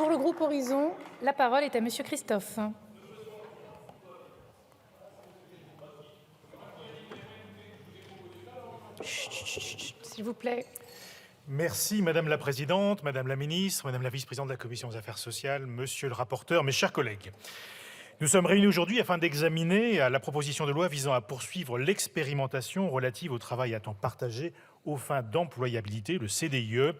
Pour le groupe Horizon, la parole est à Monsieur Christophe. S'il vous plaît. Merci Madame la Présidente, Madame la Ministre, Madame la Vice-Présidente de la Commission des Affaires sociales, Monsieur le rapporteur, mes chers collègues. Nous sommes réunis aujourd'hui afin d'examiner la proposition de loi visant à poursuivre l'expérimentation relative au travail à temps partagé aux fins d'employabilité, le CDIE,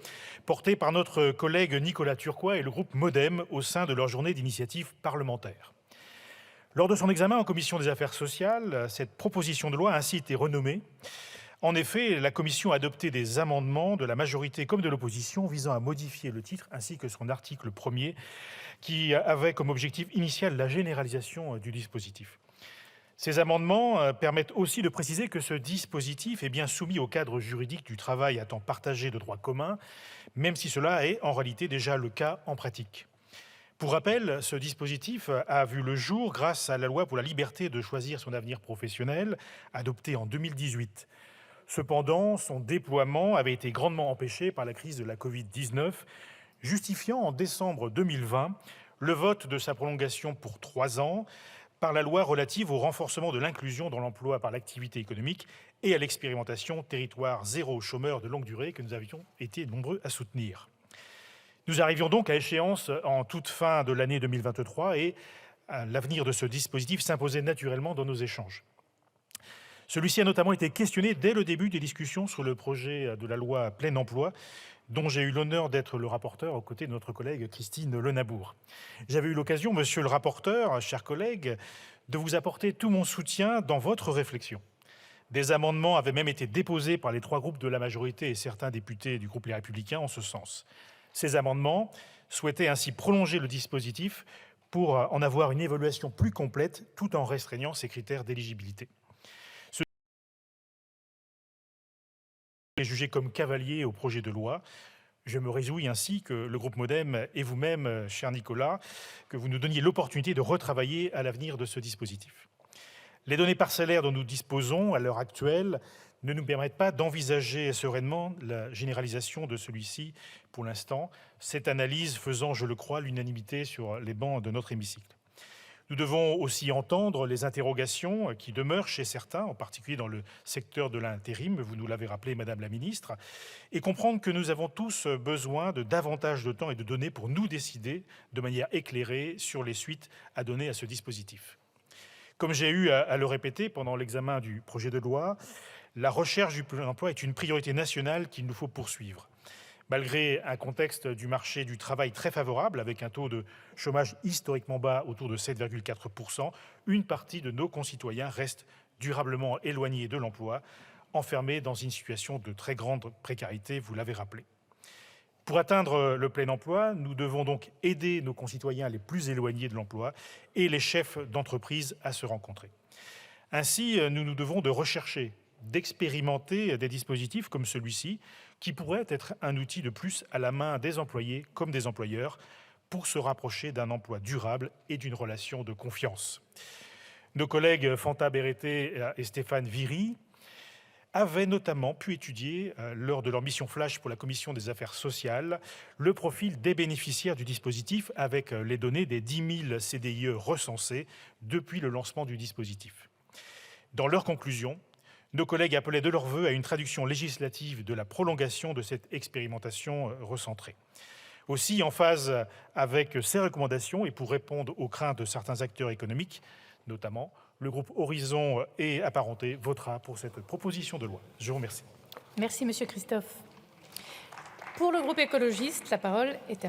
portée par notre collègue Nicolas Turquois et le groupe MoDem au sein de leur journée d'initiative parlementaire. Lors de son examen en Commission des Affaires sociales, cette proposition de loi a ainsi été renommée. En effet, la Commission a adopté des amendements de la majorité comme de l'opposition visant à modifier le titre ainsi que son article 1er qui avait comme objectif initial la généralisation du dispositif. Ces amendements permettent aussi de préciser que ce dispositif est bien soumis au cadre juridique du travail à temps partagé de droit commun, même si cela est en réalité déjà le cas en pratique. Pour rappel, ce dispositif a vu le jour grâce à la loi pour la liberté de choisir son avenir professionnel, adoptée en 2018. Cependant, son déploiement avait été grandement empêché par la crise de la Covid-19, justifiant en décembre 2020 le vote de sa prolongation pour 3 ans par la loi relative au renforcement de l'inclusion dans l'emploi par l'activité économique et à l'expérimentation territoire zéro chômeur de longue durée que nous avions été nombreux à soutenir. Nous arrivions donc à échéance en toute fin de l'année 2023 et l'avenir de ce dispositif s'imposait naturellement dans nos échanges. Celui-ci a notamment été questionné dès le début des discussions sur le projet de la loi plein emploi, dont j'ai eu l'honneur d'être le rapporteur aux côtés de notre collègue Christine Lenabour. J'avais eu l'occasion, monsieur le rapporteur, chers collègues, de vous apporter tout mon soutien dans votre réflexion. Des amendements avaient même été déposés par les 3 groupes de la majorité et certains députés du groupe Les Républicains en ce sens. Ces amendements souhaitaient ainsi prolonger le dispositif pour en avoir une évaluation plus complète tout en restreignant ses critères d'éligibilité. Jugé comme cavalier au projet de loi. Je me réjouis ainsi que le groupe MoDem et vous-même, cher Nicolas, que vous nous donniez l'opportunité de retravailler à l'avenir de ce dispositif. Les données parcellaires dont nous disposons à l'heure actuelle ne nous permettent pas d'envisager sereinement la généralisation de celui-ci pour l'instant, cette analyse faisant, je le crois, l'unanimité sur les bancs de notre hémicycle. Nous devons aussi entendre les interrogations qui demeurent chez certains, en particulier dans le secteur de l'intérim, vous nous l'avez rappelé, Madame la Ministre, et comprendre que nous avons tous besoin de davantage de temps et de données pour nous décider de manière éclairée sur les suites à donner à ce dispositif. Comme j'ai eu à le répéter pendant l'examen du projet de loi, la recherche du plein emploi est une priorité nationale qu'il nous faut poursuivre. Malgré un contexte du marché du travail très favorable, avec un taux de chômage historiquement bas autour de 7,4%, une partie de nos concitoyens reste durablement éloignée de l'emploi, enfermés dans une situation de très grande précarité, vous l'avez rappelé. Pour atteindre le plein emploi, nous devons donc aider nos concitoyens les plus éloignés de l'emploi et les chefs d'entreprise à se rencontrer. Ainsi, nous nous devons de rechercher, d'expérimenter des dispositifs comme celui-ci, qui pourrait être un outil de plus à la main des employés comme des employeurs pour se rapprocher d'un emploi durable et d'une relation de confiance. Nos collègues Fanta Berete et Stéphane Viry avaient notamment pu étudier, lors de leur mission flash pour la Commission des Affaires sociales, le profil des bénéficiaires du dispositif avec les données des 10 000 CDIE recensés depuis le lancement du dispositif. Dans leurs conclusions, nos collègues appelaient de leur vœu à une traduction législative de la prolongation de cette expérimentation recentrée. Aussi, en phase avec ces recommandations et pour répondre aux craintes de certains acteurs économiques, notamment, le groupe Horizon et Apparentés votera pour cette proposition de loi. Je vous remercie. Merci, Monsieur Christophe. Pour le groupe écologiste, la parole est à Madame